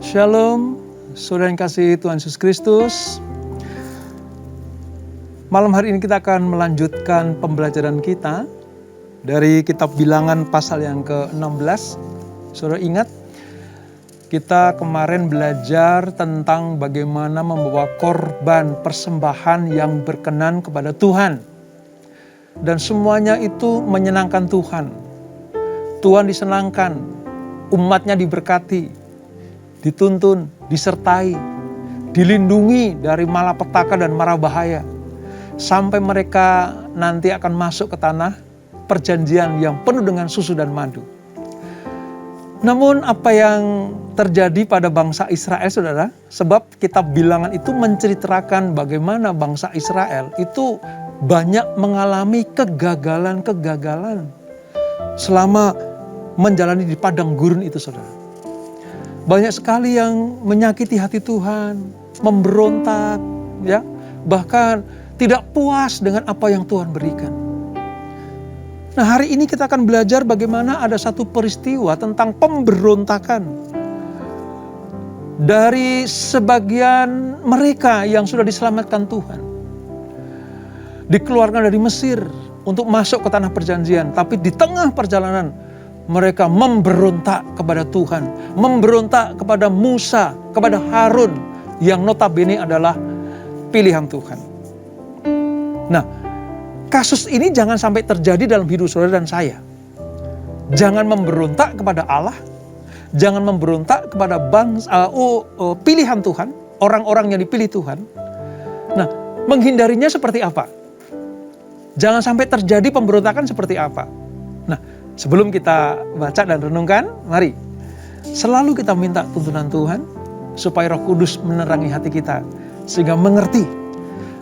Shalom, saudara yang kasih Tuhan Yesus Kristus. Malam hari ini kita akan melanjutkan pembelajaran kita dari kitab Bilangan pasal yang ke-16. Saudara ingat, kita kemarin belajar tentang bagaimana membawa korban persembahan yang berkenan kepada Tuhan. Dan semuanya itu menyenangkan Tuhan. Tuhan disenangkan, umatnya diberkati, dituntun, disertai, dilindungi dari malapetaka dan mara bahaya. Sampai mereka nanti akan masuk ke tanah perjanjian yang penuh dengan susu dan madu. Namun apa yang terjadi pada bangsa Israel, saudara? Sebab kitab Bilangan itu menceritakan bagaimana bangsa Israel itu banyak mengalami kegagalan-kegagalan selama menjalani di padang gurun itu, saudara. Banyak sekali yang menyakiti hati Tuhan, memberontak, ya, bahkan tidak puas dengan apa yang Tuhan berikan. Nah, hari ini kita akan belajar bagaimana ada satu peristiwa tentang pemberontakan dari sebagian mereka yang sudah diselamatkan Tuhan. Dikeluarkan dari Mesir untuk masuk ke tanah perjanjian, tapi di tengah perjalanan mereka memberontak kepada Tuhan, memberontak kepada Musa, kepada Harun yang notabene adalah pilihan Tuhan. Nah, kasus ini jangan sampai terjadi dalam hidup saudara dan saya. Jangan memberontak kepada Allah, jangan memberontak kepada pilihan Tuhan, orang-orang yang dipilih Tuhan. Nah, menghindarinya seperti apa? Jangan sampai terjadi pemberontakan seperti apa? Nah, sebelum kita baca dan renungkan, mari selalu kita minta tuntunan Tuhan supaya Roh Kudus menerangi hati kita sehingga mengerti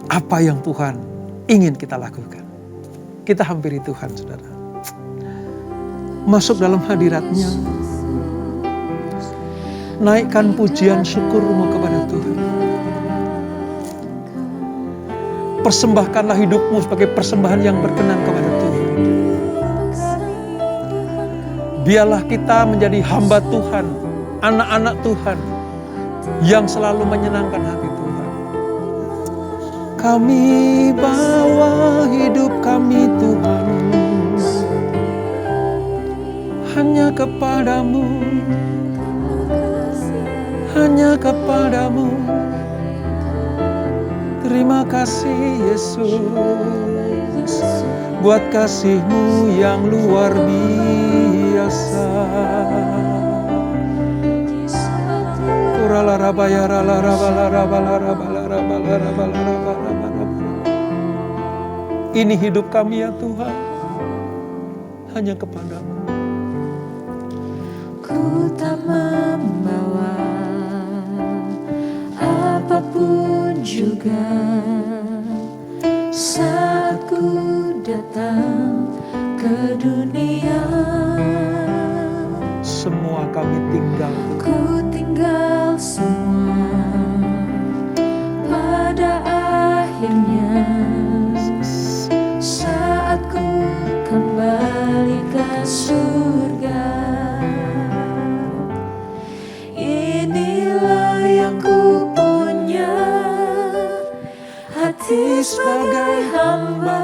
apa yang Tuhan ingin kita lakukan. Kita hampiri Tuhan, saudara. Masuk dalam hadirat-Nya. Naikkan pujian syukurmu kepada Tuhan. Persembahkanlah hidupmu sebagai persembahan yang berkenan kepada Tuhan. Biarlah kita menjadi hamba Tuhan, anak-anak Tuhan yang selalu menyenangkan hati Tuhan. Kami bawa hidup kami Tuhan hanya kepadamu, hanya kepadamu. Terima kasih Yesus buat kasih-Mu yang luar biasa. Ini hidup kami ya Tuhan, hanya kepadamu. Ku tak membawa apapun juga saat ku datang ke dunia. Semua kami tinggal. Ku tinggal semua pada akhirnya saat ku kembali ke surga. Inilah yang ku punya, hati sebagai hamba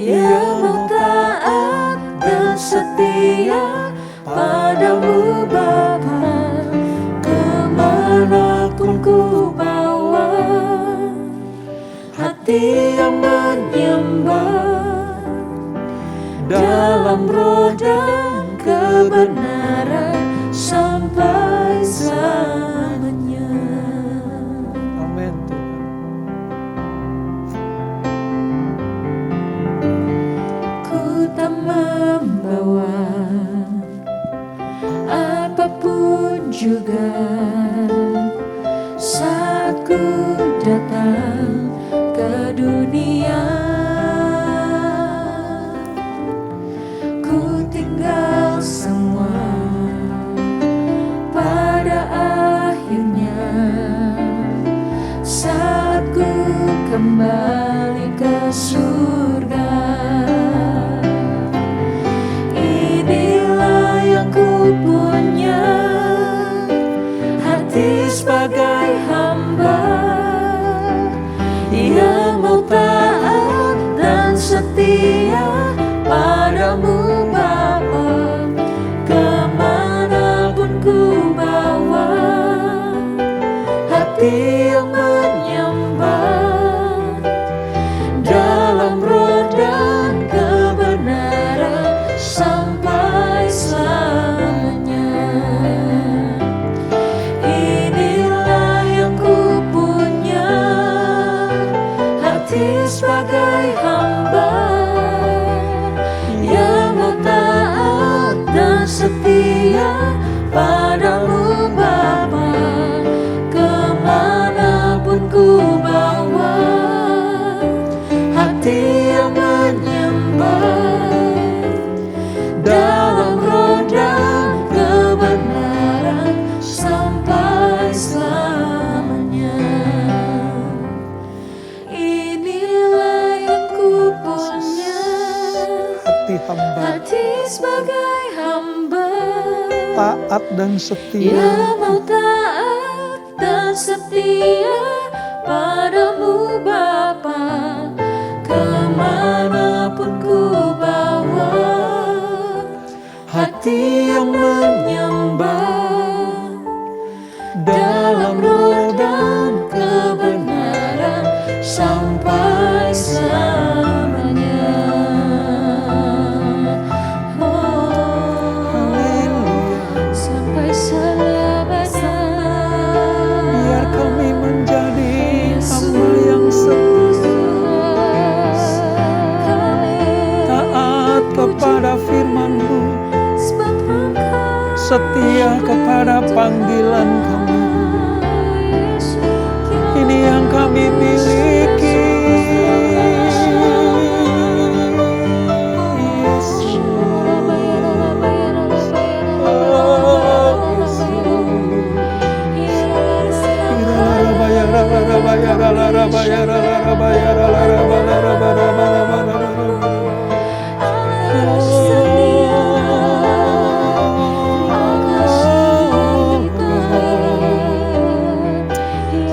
yang mau taat dan setia padamu Bapa. Kemanapun ku bawa, hati yang menyembah dalam roh dan kebenaran sampai selamanya. Amin Tuhan. Ku tak membawa apapun juga saat ku datang ke dunia. Ku tinggal semua pada akhirnya saat ku kembali ke surga. Inilah yang ku punya, padamu Bapa, kemanapun ku bawa hati yang menyembah dalam roh dan kebenaran sampai selamanya. Inilah yang ku punya, Hati hamba hati sebagai hamba taat dan setia. yang mau taat dan setia padamu Bapa, kemanapun ku bawa hati yang menyembah dalam roh dan kebenaran sampai selamanya. Sampai selamanya. Biar kami menjadi hamba yang setia, taat kepada firman-Mu, setia kepada panggilan kami. Ini yang kami miliki.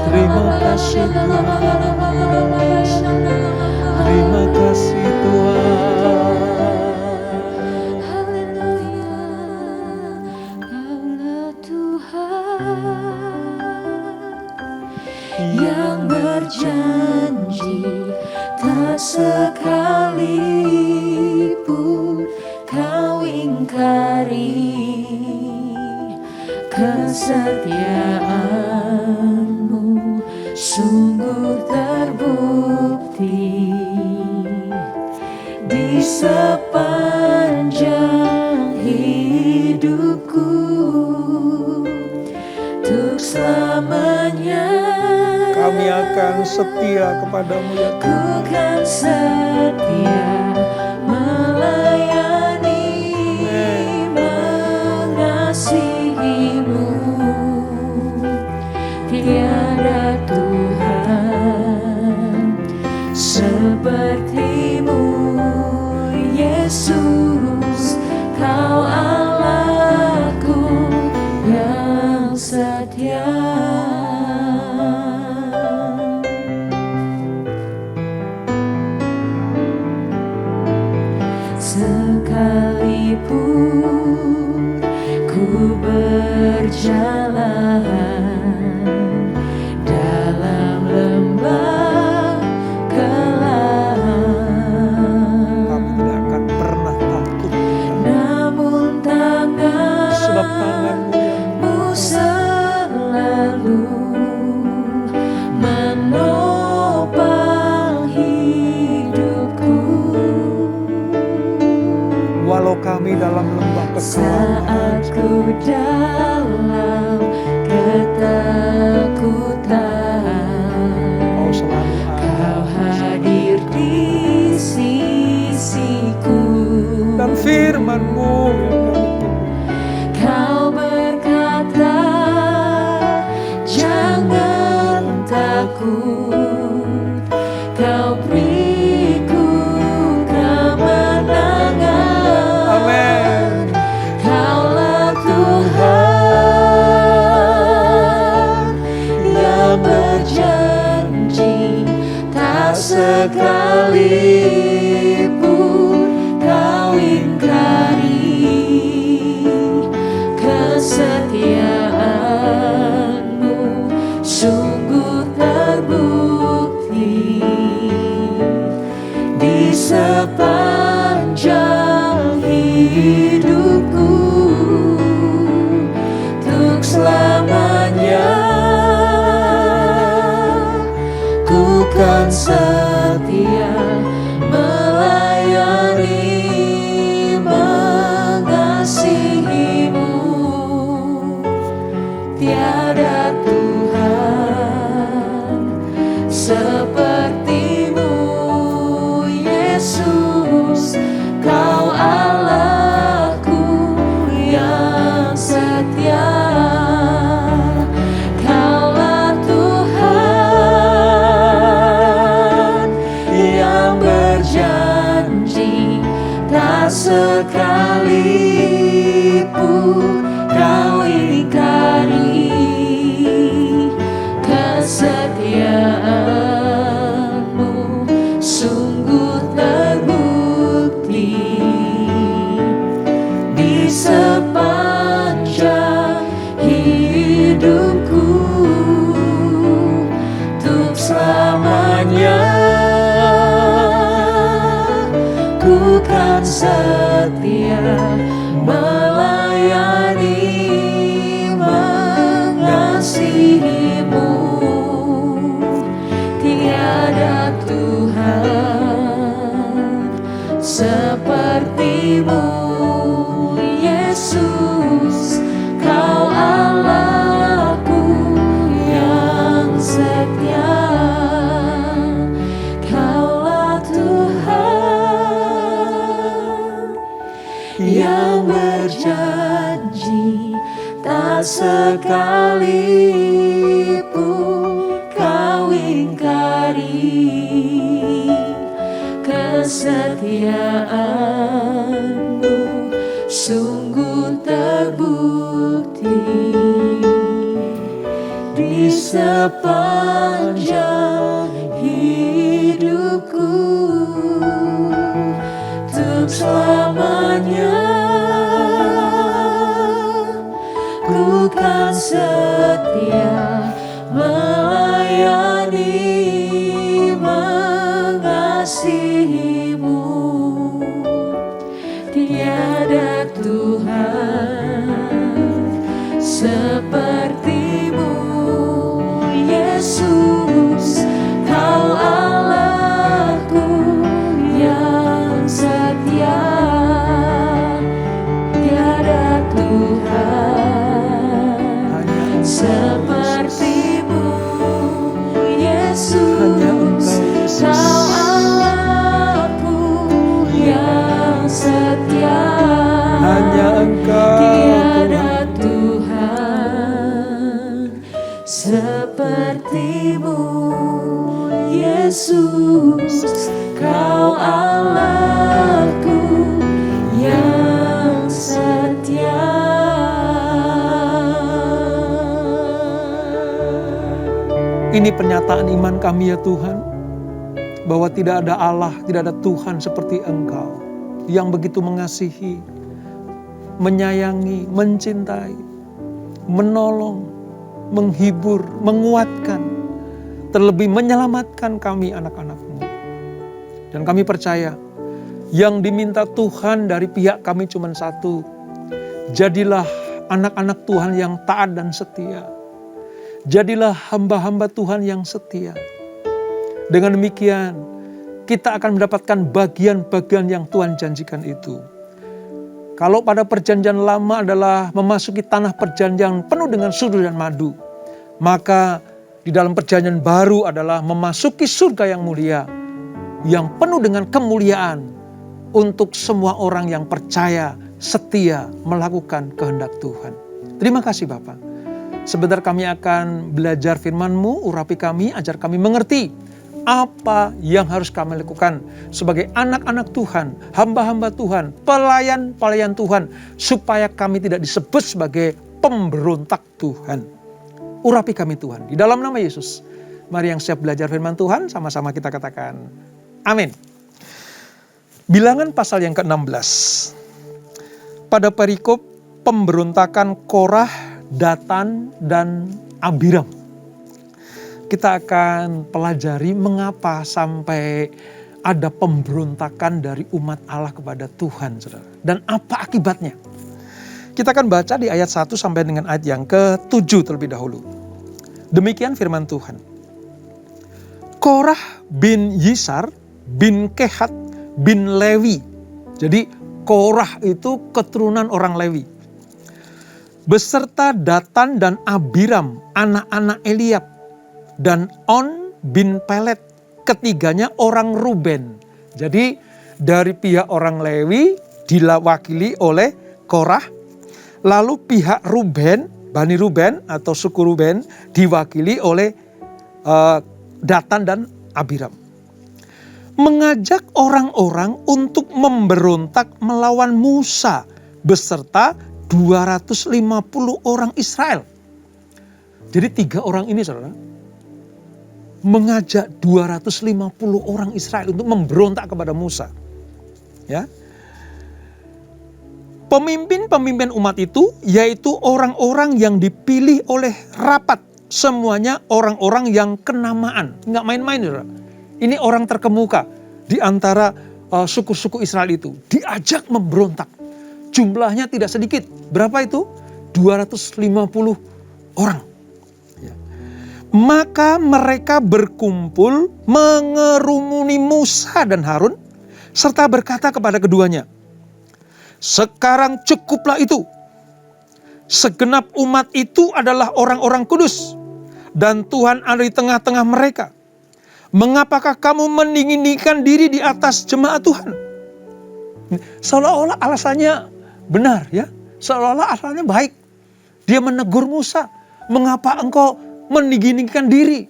Terima kasih Tuhan, terima kasih Tuhan. Haleluya, Kaulah Tuhan yang berjanji tak sekalipun Kau ingkari kesetiaan-Mu sungguh terbukti di sepanjang hidupku untuk selamanya. Kami akan setia kepadamu ya Ku Tuhan. kan setia melayani, mengasihi-Mu. Tiada Tuhan seperti-Mu, Yesus, Kau Allahku yang setia. Sekalipun ku berjalan dalam lembah kelam, Kami tidak akan pernah takut, namun sebab tangan-Mu yang tangan-Mu selalu menopang hidupku. walau kami dalam lembah kekelaman, Saat ku dalam ketakutan, Kau selalu Kau hadir di sisiku. dan firman-Mu yang kami tunggu. Kau berkata, jangan takut, Kau beriku kemenangan. Amin. Kaulah Tuhan yang berjanji tak sekalipun Kau ingkari kesetiaan-Mu sungguh terbukti di sepanjang hidupku untuk selamanya. Ku kan setia seperti-Mu, Yesus. Kau Allahku yang setia. Kaulah Tuhan yang berjanji, tak sekalipun Kau ingkari. Kesetiaan-Mu sungguh terbukti di sepanjang hidupku. Untuk selamanya ku kan setia melayani, mengasihi-Mu. Tiada Tuhan seperti-Mu, Yesus. Kau Allahku yang setia. Kaulah Tuhan yang berjanji, tak sekalipun Kau ingkari. Kesetiaan-Mu sungguh terbukti di sepanjang hidupku. Untuk selamanya ku kan setia melayani, mengasihi-Mu. Tiada Tuhan seperti-Mu, Yesus. Kau Allahku yang setia. Tiada Tuhan seperti-Mu, Yesus. Kau Allahku yang setia. Hanya Engkau, Tiada Tuhan seperti-Mu, Yesus. Kau Allahku yang setia. Ini pernyataan iman kami ya Tuhan, bahwa tidak ada Allah, tidak ada Tuhan seperti Engkau, yang begitu mengasihi, menyayangi, mencintai, menolong, menghibur, menguatkan, terlebih menyelamatkan kami anak-anak-Mu. Dan kami percaya, yang diminta Tuhan dari pihak kami cuma satu, jadilah anak-anak Tuhan yang taat dan setia. Jadilah hamba-hamba Tuhan yang setia. Dengan demikian, kita akan mendapatkan bagian-bagian yang Tuhan janjikan itu. Kalau pada perjanjian lama adalah memasuki tanah perjanjian penuh dengan sudu dan madu, maka di dalam perjanjian baru adalah memasuki surga yang mulia, yang penuh dengan kemuliaan untuk semua orang yang percaya, setia melakukan kehendak Tuhan. Terima kasih Bapak. Sebentar kami akan belajar firman-Mu, urapi kami, ajar kami mengerti apa yang harus kami lakukan sebagai anak-anak Tuhan, hamba-hamba Tuhan, pelayan-pelayan Tuhan, supaya kami tidak disebut sebagai pemberontak Tuhan. Urapi kami Tuhan, di dalam nama Yesus. Mari yang siap belajar firman Tuhan, sama-sama kita katakan amin. Bilangan pasal yang ke-16. Pada perikop pemberontakan Korah, Datan, dan Abiram. Kita akan pelajari mengapa sampai ada pemberontakan dari umat Allah kepada Tuhan, saudara. Dan apa akibatnya? Kita akan baca di ayat 1 sampai dengan ayat yang ke-7 terlebih dahulu. Demikian firman Tuhan. Korah bin Yisar bin Kehat bin Lewi. Jadi Korah itu keturunan orang Lewi. Beserta Datan dan Abiram, anak-anak Eliab, dan On bin Pelet. Ketiganya orang Ruben. Jadi dari pihak orang Lewi diwakili oleh Korah. Lalu pihak Ruben, Bani Ruben atau suku Ruben diwakili oleh Datan dan Abiram. Mengajak orang-orang untuk memberontak melawan Musa beserta 250 orang Israel. Jadi 3 orang ini saudara mengajak 250 orang Israel untuk memberontak kepada Musa. Ya. Pemimpin-pemimpin umat itu yaitu orang-orang yang dipilih oleh rapat. Semuanya orang-orang yang kenamaan. Nggak main-main saudara. Ini orang terkemuka di antara suku-suku Israel itu. Diajak memberontak. Jumlahnya tidak sedikit. Berapa itu? 250 orang. Ya. Maka mereka berkumpul mengerumuni Musa dan Harun. Serta berkata kepada keduanya, sekarang cukuplah itu. Segenap umat itu adalah orang-orang kudus. Dan Tuhan ada di tengah-tengah mereka. Mengapakah kamu meninggikan diri di atas jemaat Tuhan? Seolah-olah alasannya benar ya. Seolah-olah alasannya baik. Dia menegur Musa. Mengapa engkau meninggikan diri?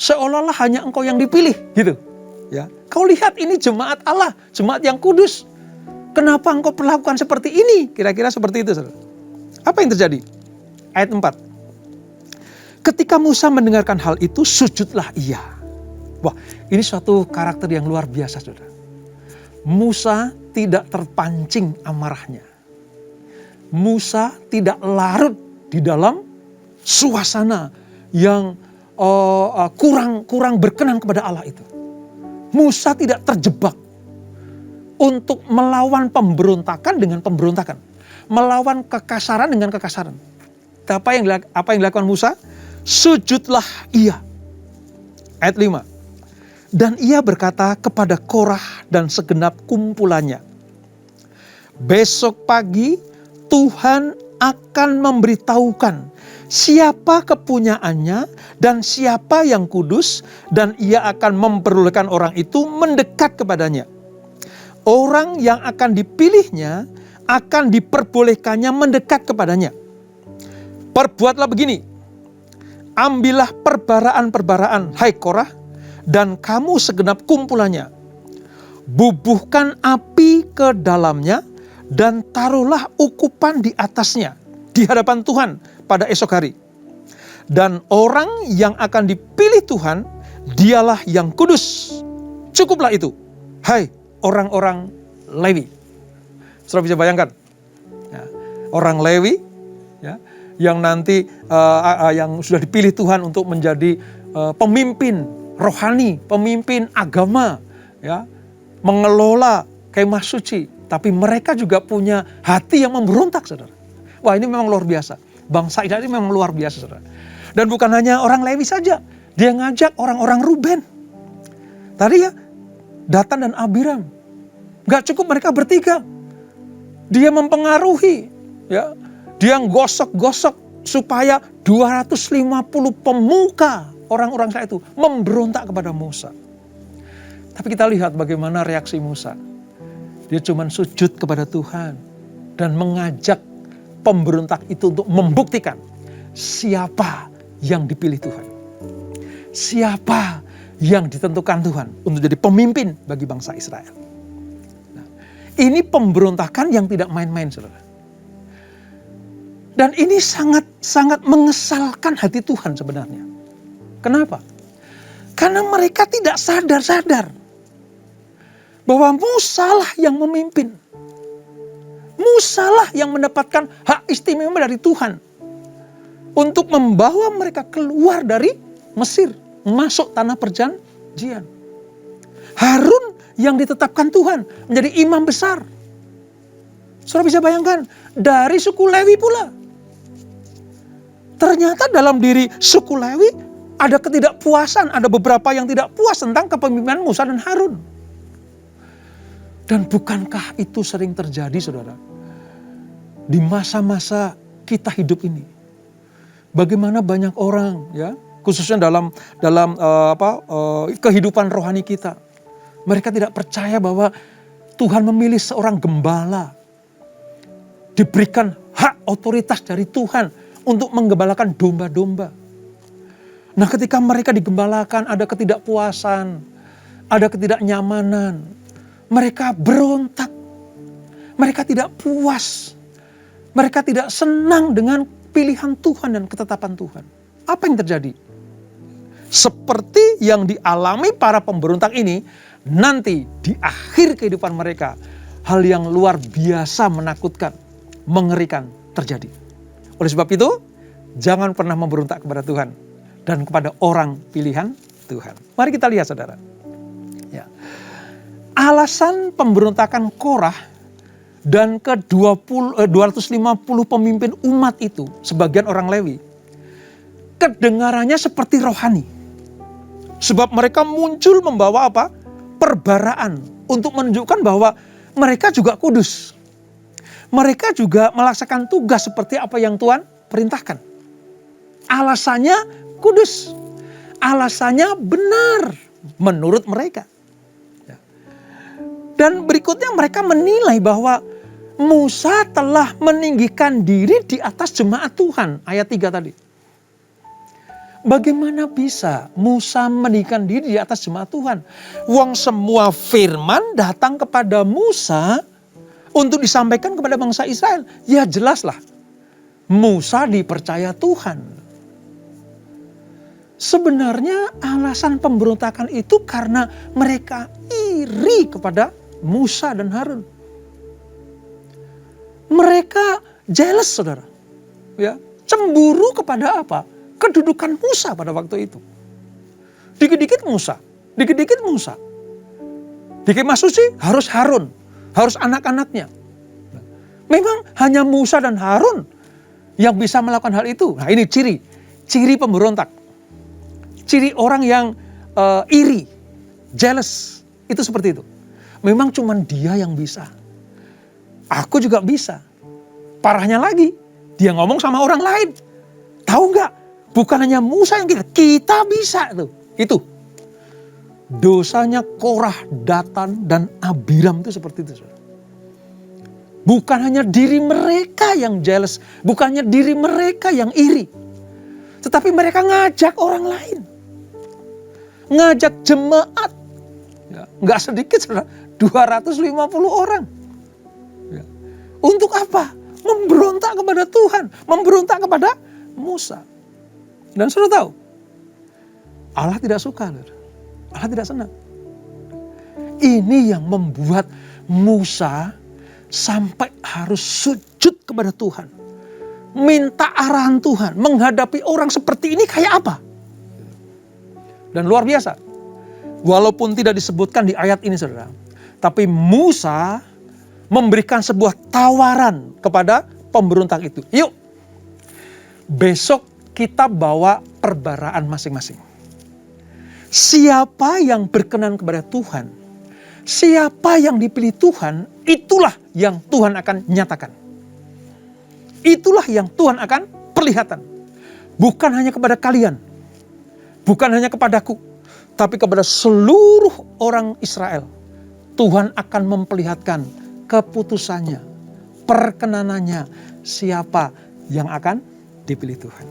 Seolah-olah hanya engkau yang dipilih gitu. Ya. Kau lihat ini jemaat Allah. Jemaat yang kudus. Kenapa engkau perlakukan seperti ini? Kira-kira seperti itu. Saudara. Apa yang terjadi? Ayat 4. Ketika Musa mendengarkan hal itu, sujudlah ia. Wah, ini suatu karakter yang luar biasa, saudara. Musa tidak terpancing amarahnya. Musa tidak larut di dalam suasana yang kurang berkenan kepada Allah itu. Musa tidak terjebak untuk melawan pemberontakan dengan pemberontakan. Melawan kekasaran dengan kekasaran. Apa yang dilakukan Musa? Sujudlah ia. Ayat 5. Dan ia berkata kepada Korah dan segenap kumpulannya, besok pagi Tuhan akan memberitahukan siapa kepunyaannya dan siapa yang kudus, dan ia akan memperbolehkan orang itu mendekat kepadanya. Orang yang akan dipilihnya akan diperbolehkannya mendekat kepadanya. Perbuatlah begini, ambillah perbaraan-perbaraan, hai Korah, dan kamu segenap kumpulannya. Bubuhkan api ke dalamnya dan taruhlah ukupan di atasnya di hadapan Tuhan pada esok hari. Dan orang yang akan dipilih Tuhan, dialah yang kudus. Cukuplah itu, hai orang-orang Lewi. Saudara bisa bayangkan, ya, orang Lewi ya, yang nanti yang sudah dipilih Tuhan untuk menjadi pemimpin rohani, pemimpin agama, ya, mengelola kemah suci. Tapi mereka juga punya hati yang memberontak, saudara. Wah, ini memang luar biasa. Bangsa Israel ini memang luar biasa, saudara. Dan bukan hanya orang Lewi saja. Dia ngajak orang-orang Ruben. Tadi ya, Datan dan Abiram. Gak cukup mereka bertiga. Dia mempengaruhi, ya. Dia gosok-gosok supaya 250 pemuka orang-orang Israel itu memberontak kepada Musa. Tapi kita lihat bagaimana reaksi Musa. Dia cuma sujud kepada Tuhan dan mengajak pemberontak itu untuk membuktikan siapa yang dipilih Tuhan. Siapa yang ditentukan Tuhan untuk jadi pemimpin bagi bangsa Israel. Nah, ini pemberontakan yang tidak main-main, saudara. Dan ini sangat mengesalkan hati Tuhan sebenarnya. Kenapa? Karena mereka tidak sadar-sadar bahwa Musa lah yang memimpin. Musa lah yang mendapatkan hak istimewa dari Tuhan untuk membawa mereka keluar dari Mesir, masuk tanah perjanjian. Harun yang ditetapkan Tuhan menjadi imam besar. Saudara bisa bayangkan, dari suku Lewi pula. Ternyata dalam diri suku Lewi ada ketidakpuasan, ada beberapa yang tidak puas tentang kepemimpinan Musa dan Harun. Dan bukankah itu sering terjadi, saudara? Di masa-masa kita hidup ini. Bagaimana banyak orang, ya, khususnya dalam kehidupan rohani kita. Mereka tidak percaya bahwa Tuhan memilih seorang gembala, diberikan hak otoritas dari Tuhan untuk menggembalakan domba-domba. Nah, ketika mereka digembalakan, ada ketidakpuasan, ada ketidaknyamanan, mereka berontak, mereka tidak puas, mereka tidak senang dengan pilihan Tuhan dan ketetapan Tuhan. Apa yang terjadi? Seperti yang dialami para pemberontak ini, nanti di akhir kehidupan mereka, hal yang luar biasa menakutkan, mengerikan terjadi. Oleh sebab itu, jangan pernah memberontak kepada Tuhan dan kepada orang pilihan Tuhan. Mari kita lihat, saudara. Ya. Alasan pemberontakan Korah dan ke-250 pemimpin umat itu, sebagian orang Lewi, kedengarannya seperti rohani. Sebab mereka muncul membawa apa? Perbaraan untuk menunjukkan bahwa mereka juga kudus. Mereka juga melaksanakan tugas seperti apa yang Tuhan perintahkan. Alasannya kudus. Alasannya benar menurut mereka. Dan berikutnya mereka menilai bahwa Musa telah meninggikan diri di atas jemaat Tuhan. Ayat 3 tadi. Bagaimana bisa Musa meninggikan diri di atas jemaat Tuhan? Wong semua firman datang kepada Musa untuk disampaikan kepada bangsa Israel. Ya jelaslah, Musa dipercaya Tuhan. Sebenarnya alasan pemberontakan itu karena mereka iri kepada Musa dan Harun. Mereka jealous, saudara. Ya, cemburu kepada apa? Kedudukan Musa pada waktu itu. Dikit-dikit Musa, dikit-dikit Musa. Di Kemah Suci harus Harun, harus anak-anaknya. Memang hanya Musa dan Harun yang bisa melakukan hal itu. Nah, ini ciri pemberontak. Ciri orang yang iri, jealous, itu seperti itu. Memang cuma dia yang bisa. Aku juga bisa. Parahnya lagi, dia ngomong sama orang lain. Tahu nggak? Bukan hanya Musa yang kita bisa tuh. Itu. Dosanya Korah, Datan, dan Abiram itu seperti itu. Bukan hanya diri mereka yang jealous. Bukan hanya diri mereka yang iri. Tetapi mereka ngajak orang lain. Ngajak jemaat. Ya, nggak sedikit, 250 orang. Ya. Untuk apa? Memberontak kepada Tuhan. Memberontak kepada Musa. Dan saudara tahu, Allah tidak suka. Allah tidak senang. Ini yang membuat Musa sampai harus sujud kepada Tuhan. Minta arahan Tuhan. Menghadapi orang seperti ini kayak apa? Dan luar biasa. Walaupun tidak disebutkan di ayat ini, saudara. Tapi Musa memberikan sebuah tawaran kepada pemberontak itu. Yuk, besok kita bawa perbaraan masing-masing. Siapa yang berkenan kepada Tuhan, siapa yang dipilih Tuhan, itulah yang Tuhan akan nyatakan. Itulah yang Tuhan akan perlihatkan. Bukan hanya kepada kalian, bukan hanya kepadaku, tapi kepada seluruh orang Israel. Tuhan akan memperlihatkan keputusannya, perkenanannya, siapa yang akan dipilih Tuhan.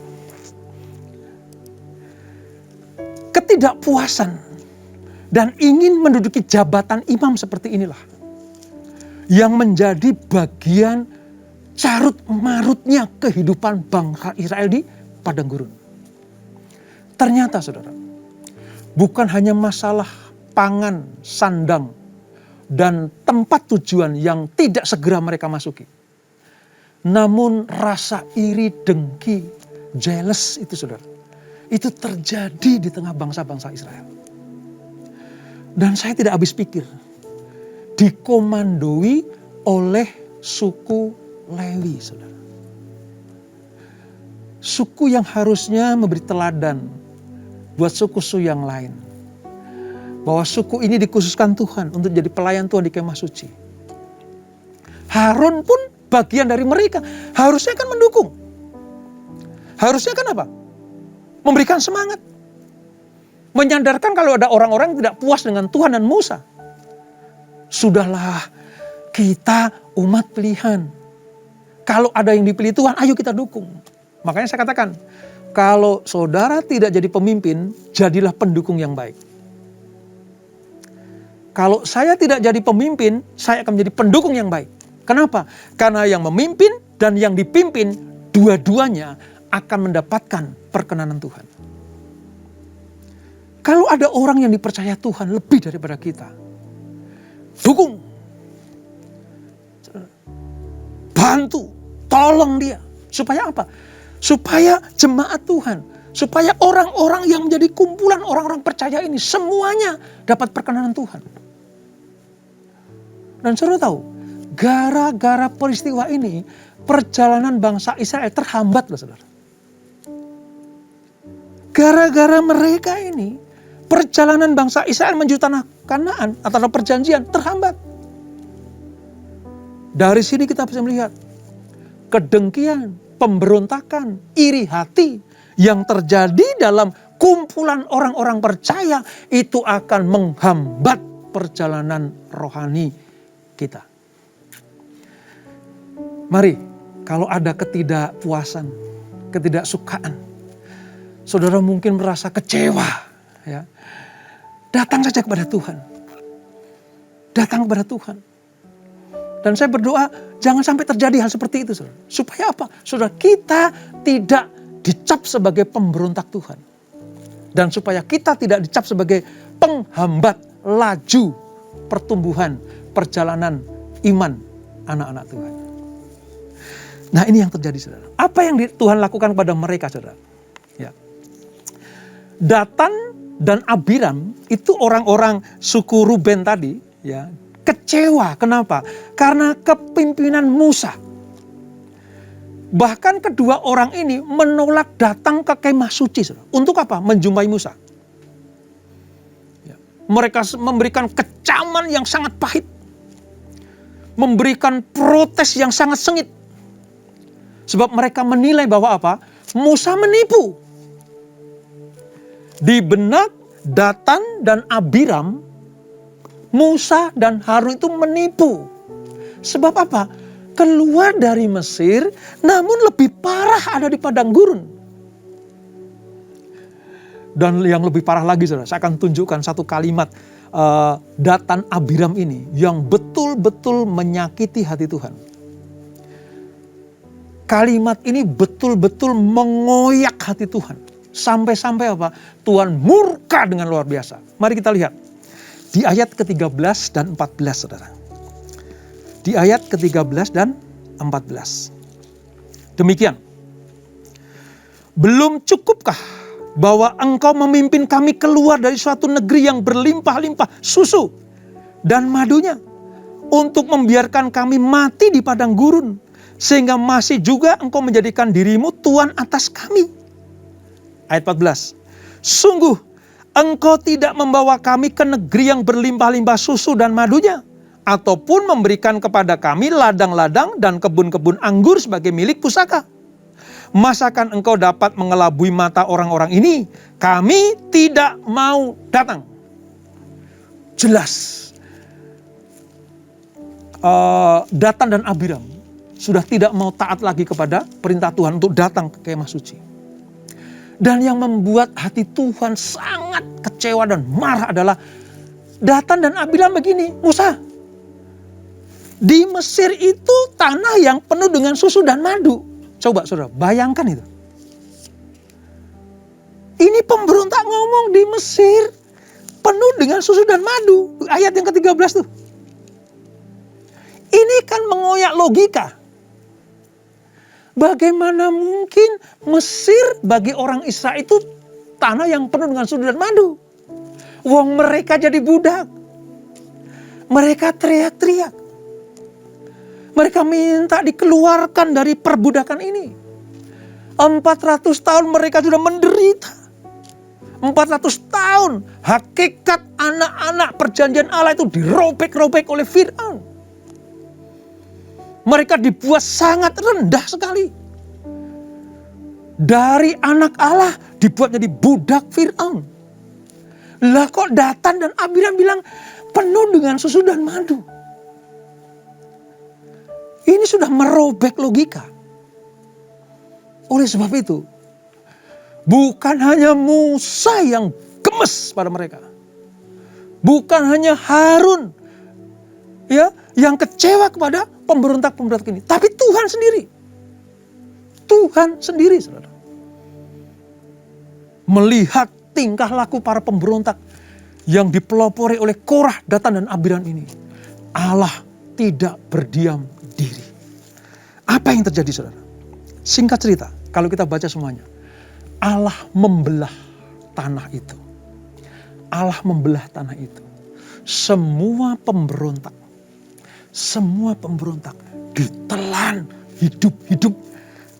Ketidakpuasan dan ingin menduduki jabatan imam seperti inilah yang menjadi bagian carut marutnya kehidupan bangsa Israel di padang gurun. Ternyata, saudara, bukan hanya masalah pangan, sandang, dan tempat tujuan yang tidak segera mereka masuki. Namun rasa iri, dengki, jealous itu, saudara, itu terjadi di tengah bangsa-bangsa Israel. Dan saya tidak habis pikir, dikomandoi oleh suku Lewi, saudara. Suku yang harusnya memberi teladan buat suku-suku yang lain. Bahwa suku ini dikhususkan Tuhan untuk jadi pelayan Tuhan di Kemah Suci. Harun pun bagian dari mereka. Harusnya kan mendukung. Harusnya kan apa? memberikan semangat. Menyadarkan kalau ada orang-orang yang tidak puas dengan Tuhan dan Musa. Sudahlah, kita umat pilihan. Kalau ada yang dipilih Tuhan, ayo kita dukung. Makanya saya katakan, kalau saudara tidak jadi pemimpin, jadilah pendukung yang baik. Kalau saya tidak jadi pemimpin, saya akan menjadi pendukung yang baik. Kenapa? Karena yang memimpin dan yang dipimpin, dua-duanya akan mendapatkan perkenanan Tuhan. Kalau ada orang yang dipercaya Tuhan lebih daripada kita, dukung, bantu, tolong dia. Supaya apa? Supaya jemaat Tuhan, supaya orang-orang yang menjadi kumpulan orang-orang percaya ini semuanya dapat perkenanan Tuhan. Dan saudara tahu, gara-gara peristiwa ini, perjalanan bangsa Israel terhambat loh saudara. Gara-gara mereka ini, perjalanan bangsa Israel menuju tanah Kanaan atau tanah perjanjian terhambat. Dari sini kita bisa melihat kedengkian, pemberontakan, iri hati yang terjadi dalam kumpulan orang-orang percaya itu akan menghambat perjalanan rohani kita. Mari, kalau ada ketidakpuasan, ketidaksukaan, saudara mungkin merasa kecewa, ya. Datang saja kepada Tuhan. Datang kepada Tuhan. Dan saya berdoa jangan sampai terjadi hal seperti itu, saudara. Supaya apa? Saudara, kita tidak dicap sebagai pemberontak Tuhan. Dan supaya kita tidak dicap sebagai penghambat laju pertumbuhan perjalanan iman anak-anak Tuhan. Nah, ini yang terjadi, saudara. Apa yang Tuhan lakukan kepada mereka, saudara? Ya. Datan dan Abiram itu orang-orang suku Ruben tadi, ya, kecewa. Kenapa? Karena kepimpinan Musa. Bahkan kedua orang ini menolak datang ke kemah suci, saudara. Untuk apa? Menjumpai Musa. Ya. Mereka memberikan kecaman yang sangat pahit. Memberikan protes yang sangat sengit. Sebab mereka menilai bahwa apa? Musa menipu. Di benak Datan dan Abiram, Musa dan Harun itu menipu. Sebab apa? Keluar dari Mesir, namun lebih parah ada di padang gurun. Dan yang lebih parah lagi, saudara, saya akan tunjukkan satu kalimat Datan Abiram ini yang betul-betul menyakiti hati Tuhan. Kalimat ini betul-betul mengoyak hati Tuhan. Sampai-sampai apa? Tuhan murka dengan luar biasa. Mari kita lihat. Di ayat ke-13 dan 14, saudara. Di ayat ke-13 dan 14. Demikian. Belum cukupkah bahwa engkau memimpin kami keluar dari suatu negeri yang berlimpah-limpah susu dan madunya, untuk membiarkan kami mati di padang gurun, sehingga masih juga engkau menjadikan dirimu Tuhan atas kami. Ayat 14. Sungguh engkau tidak membawa kami ke negeri yang berlimpah-limpah susu dan madunya, ataupun memberikan kepada kami ladang-ladang dan kebun-kebun anggur sebagai milik pusaka. Masakan engkau dapat mengelabui mata orang-orang ini? Kami tidak mau datang. Jelas. Datan dan Abiram sudah tidak mau taat lagi kepada perintah Tuhan untuk datang ke kemah suci. Dan yang membuat hati Tuhan sangat kecewa dan marah adalah Datan dan Abiram begini, Musa, di Mesir itu tanah yang penuh dengan susu dan madu. Coba saudara, bayangkan itu. Ini pemberontak ngomong di Mesir penuh dengan susu dan madu. Ayat yang ke-13 tuh. Ini kan mengoyak logika. Bagaimana mungkin Mesir bagi orang Israel itu tanah yang penuh dengan susu dan madu? Wong mereka jadi budak. Mereka teriak-teriak. Mereka minta dikeluarkan dari perbudakan ini. 400 tahun mereka sudah menderita. 400 tahun hakikat anak-anak perjanjian Allah itu dirobek-robek oleh Fir'aun. Mereka dibuat sangat rendah sekali. Dari anak Allah dibuat jadi budak Fir'aun. Lah kok Datan dan Abiram bilang penuh dengan susu dan madu. Ini sudah merobek logika. Oleh sebab itu, bukan hanya Musa yang gemes pada mereka. Bukan hanya Harun ya yang kecewa kepada pemberontak-pemberontak ini, tapi Tuhan sendiri. Tuhan sendiri, saudara. Melihat tingkah laku para pemberontak yang dipelopori oleh Korah, Datan, dan Abiram ini, Allah tidak berdiam diri. Apa yang terjadi, saudara? Singkat cerita, kalau kita baca semuanya, Allah membelah tanah itu. Allah membelah tanah itu. Semua pemberontak ditelan hidup-hidup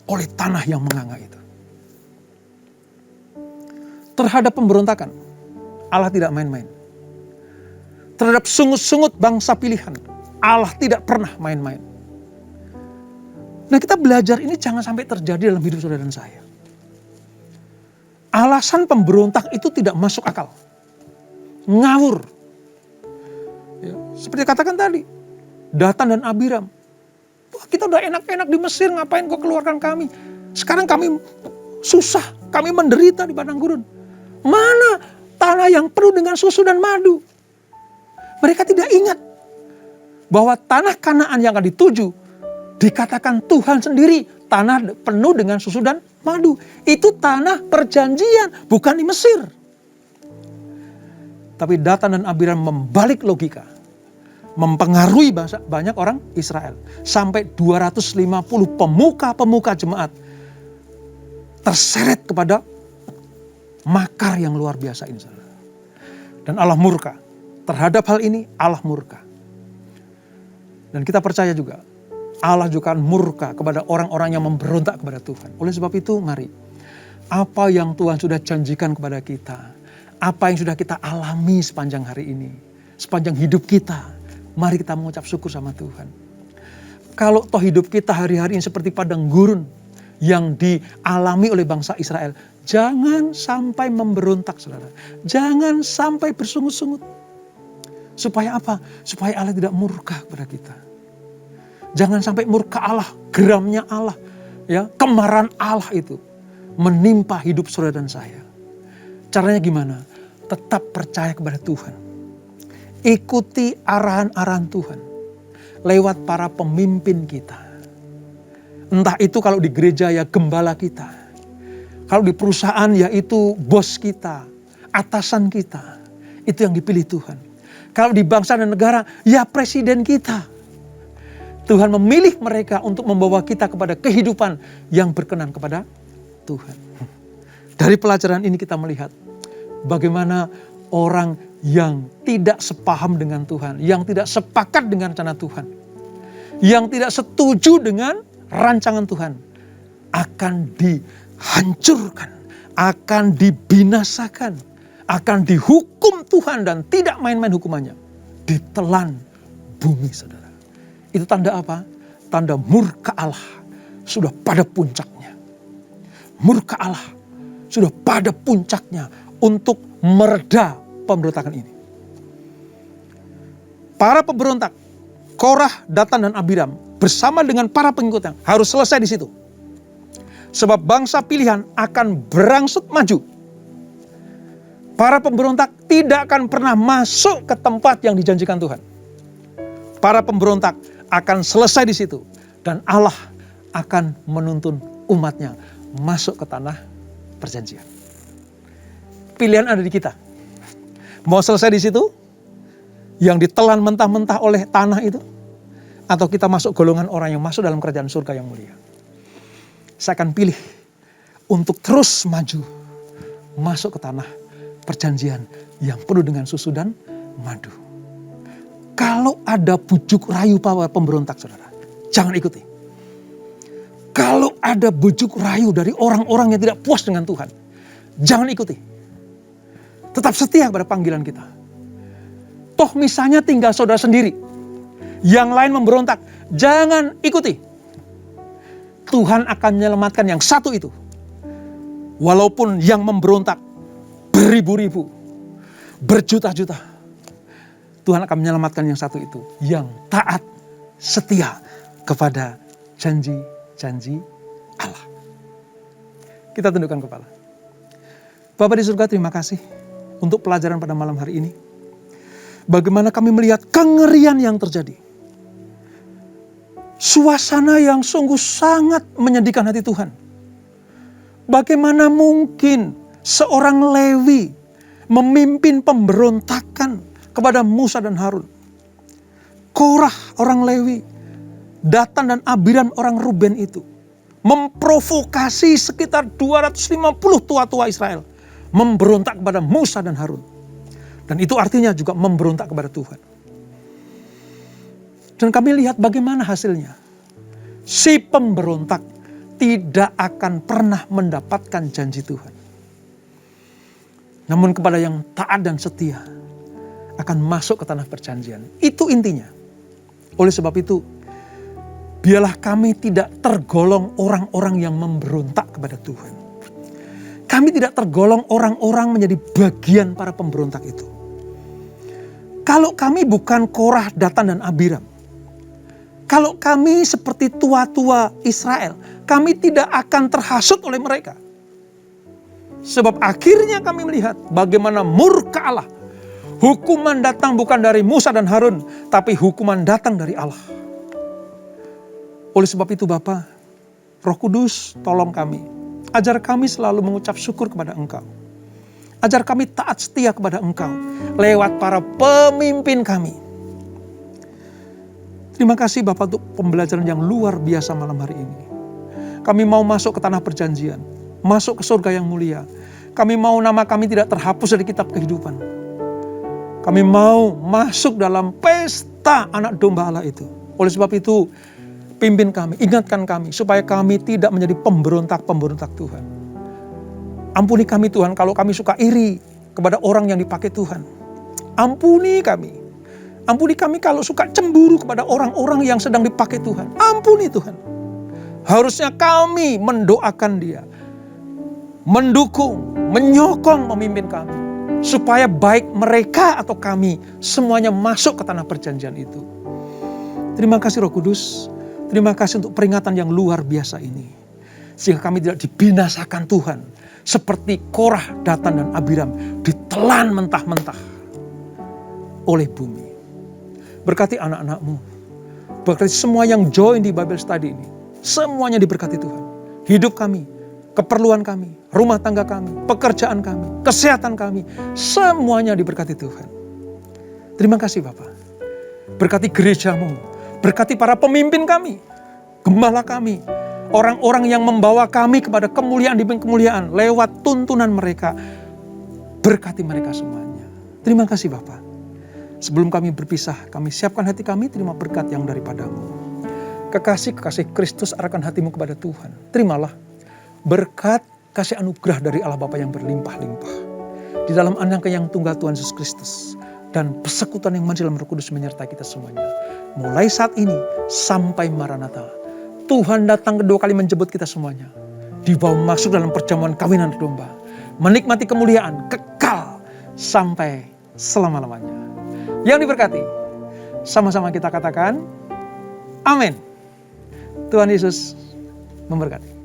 oleh tanah yang menganga itu. Terhadap pemberontakan, Allah tidak main-main. Terhadap sungut-sungut bangsa pilihan, Allah tidak pernah main-main. Nah, kita belajar ini jangan sampai terjadi dalam hidup saudara dan saya. Alasan pemberontak itu tidak masuk akal. Ngawur. Ya, seperti katakan tadi, Datan dan Abiram. Wah, kita udah enak-enak di Mesir, ngapain kau keluarkan kami? Sekarang kami susah, kami menderita di padang gurun. Mana tanah yang penuh dengan susu dan madu? Mereka tidak ingat bahwa tanah Kanaan yang akan dituju dikatakan Tuhan sendiri tanah penuh dengan susu dan madu. Itu tanah perjanjian, bukan di Mesir. Tapi Datan dan Abiram membalik logika, mempengaruhi banyak orang Israel. Sampai 250 pemuka-pemuka jemaat terseret kepada makar yang luar biasa ini, saudara. Dan Allah murka. Terhadap hal ini Allah murka. Dan kita percaya juga, Allah juga akan murka kepada orang-orang yang memberontak kepada Tuhan. Oleh sebab itu, mari, apa yang Tuhan sudah janjikan kepada kita, apa yang sudah kita alami sepanjang hari ini, sepanjang hidup kita, mari kita mengucap syukur sama Tuhan. Kalau toh hidup kita hari-hari ini seperti padang gurun yang dialami oleh bangsa Israel, jangan sampai memberontak, saudara. Jangan sampai bersungut-sungut. Supaya apa? Supaya Allah tidak murka kepada kita. Jangan sampai murka Allah, geramnya Allah, ya, kemarahan Allah itu menimpa hidup saudara dan saya. Caranya gimana? Tetap percaya kepada Tuhan. Ikuti arahan-arahan Tuhan lewat para pemimpin kita. Entah itu kalau di gereja ya gembala kita. Kalau di perusahaan yaitu bos kita, atasan kita. Itu yang dipilih Tuhan. Kalau di bangsa dan negara ya presiden kita. Tuhan memilih mereka untuk membawa kita kepada kehidupan yang berkenan kepada Tuhan. Dari pelajaran ini kita melihat bagaimana orang yang tidak sepaham dengan Tuhan, yang tidak sepakat dengan rencana Tuhan, yang tidak setuju dengan rancangan Tuhan, akan dihancurkan, akan dibinasakan, akan dihukum Tuhan dan tidak main-main hukumannya. Ditelan bumi, saudara. Itu tanda apa? Tanda murka Allah sudah pada puncaknya. Murka Allah sudah pada puncaknya untuk mereda pemberontakan ini. Para pemberontak, Korah, Datan, dan Abiram bersama dengan para pengikutnya harus selesai di situ. Sebab bangsa pilihan akan berangsur maju. Para pemberontak tidak akan pernah masuk ke tempat yang dijanjikan Tuhan. Para pemberontak akan selesai di situ. Dan Allah akan menuntun umatnya masuk ke tanah perjanjian. Pilihan ada di kita. Mau selesai di situ, yang ditelan mentah-mentah oleh tanah itu, atau kita masuk golongan orang yang masuk dalam kerajaan surga yang mulia. Saya akan pilih untuk terus maju, masuk ke tanah perjanjian yang penuh dengan susu dan madu. Kalau ada bujuk rayu para pemberontak, saudara, jangan ikuti. Kalau ada bujuk rayu dari orang-orang yang tidak puas dengan Tuhan, jangan ikuti. Tetap setia pada panggilan kita. Toh misalnya tinggal saudara sendiri, yang lain memberontak, jangan ikuti. Tuhan akan menyelamatkan yang satu itu. Walaupun yang memberontak beribu-ribu, berjuta-juta, Tuhan akan menyelamatkan yang satu itu, yang taat, setia kepada janji-janji Allah. Kita tundukkan kepala. Bapa di surga, terima kasih untuk pelajaran pada malam hari ini. Bagaimana kami melihat kengerian yang terjadi. Suasana yang sungguh sangat menyedihkan hati Tuhan. Bagaimana mungkin seorang Lewi memimpin pemberontakan kepada Musa dan Harun. Korah orang Lewi, Datan dan Abiram orang Ruben itu memprovokasi sekitar 250 tua-tua Israel memberontak kepada Musa dan Harun. Dan itu artinya juga memberontak kepada Tuhan. Dan kami lihat bagaimana hasilnya. Si pemberontak tidak akan pernah mendapatkan janji Tuhan. Namun kepada yang taat dan setia akan masuk ke tanah perjanjian. Itu intinya. Oleh sebab itu, biarlah kami tidak tergolong orang-orang yang memberontak kepada Tuhan. Kami tidak tergolong orang-orang menjadi bagian para pemberontak itu. Kalau kami bukan Korah, Datan, dan Abiram. Kalau kami seperti tua-tua Israel, kami tidak akan terhasut oleh mereka. Sebab akhirnya kami melihat bagaimana murka Allah. Hukuman datang bukan dari Musa dan Harun, tapi hukuman datang dari Allah. Oleh sebab itu Bapa, Roh Kudus tolong kami. Ajar kami selalu mengucap syukur kepada Engkau. Ajar kami taat setia kepada Engkau lewat para pemimpin kami. Terima kasih Bapak untuk pembelajaran yang luar biasa malam hari ini. Kami mau masuk ke tanah perjanjian, masuk ke surga yang mulia. Kami mau nama kami tidak terhapus dari kitab kehidupan. Kami mau masuk dalam pesta anak domba Allah itu. Oleh sebab itu, pimpin kami, ingatkan kami supaya kami tidak menjadi pemberontak-pemberontak Tuhan. Ampuni kami Tuhan kalau kami suka iri kepada orang yang dipakai Tuhan. Ampuni kami. Ampuni kami kalau suka cemburu kepada orang-orang yang sedang dipakai Tuhan. Ampuni Tuhan. Harusnya kami mendoakan dia. Mendukung, menyokong pemimpin kami. Supaya baik mereka atau kami semuanya masuk ke tanah perjanjian itu. Terima kasih Roh Kudus. Terima kasih untuk peringatan yang luar biasa ini. Sehingga kami tidak dibinasakan Tuhan. Seperti Korah, Datan, dan Abiram ditelan mentah-mentah oleh bumi. Berkati anak-anak-Mu. Berkati semua yang join di Bible Study ini. Semuanya diberkati Tuhan. Hidup kami, keperluan kami, rumah tangga kami, pekerjaan kami, kesehatan kami. Semuanya diberkati Tuhan. Terima kasih Bapak. Berkati gereja-Mu. Berkati para pemimpin kami. Gembala kami. Orang-orang yang membawa kami kepada kemuliaan demi kemuliaan. Lewat tuntunan mereka. Berkati mereka semuanya. Terima kasih Bapak. Sebelum kami berpisah, kami siapkan hati kami terima berkat yang daripada-Mu. Kekasih-kekasih Kristus arahkan hatimu kepada Tuhan. Terimalah berkat kasih anugerah dari Allah Bapa yang berlimpah-limpah. Di dalam Anaknya yang tunggal Tuhan Yesus Kristus. Dan persekutuan yang manis dalam Roh Kudus menyertai kita semuanya. Mulai saat ini sampai Maranatha. Tuhan datang kedua kali menjemput kita semuanya. Dibawa masuk dalam perjamuan kawinan domba. Menikmati kemuliaan kekal sampai selama-lamanya. Yang diberkati, sama-sama kita katakan, amin. Tuhan Yesus memberkati.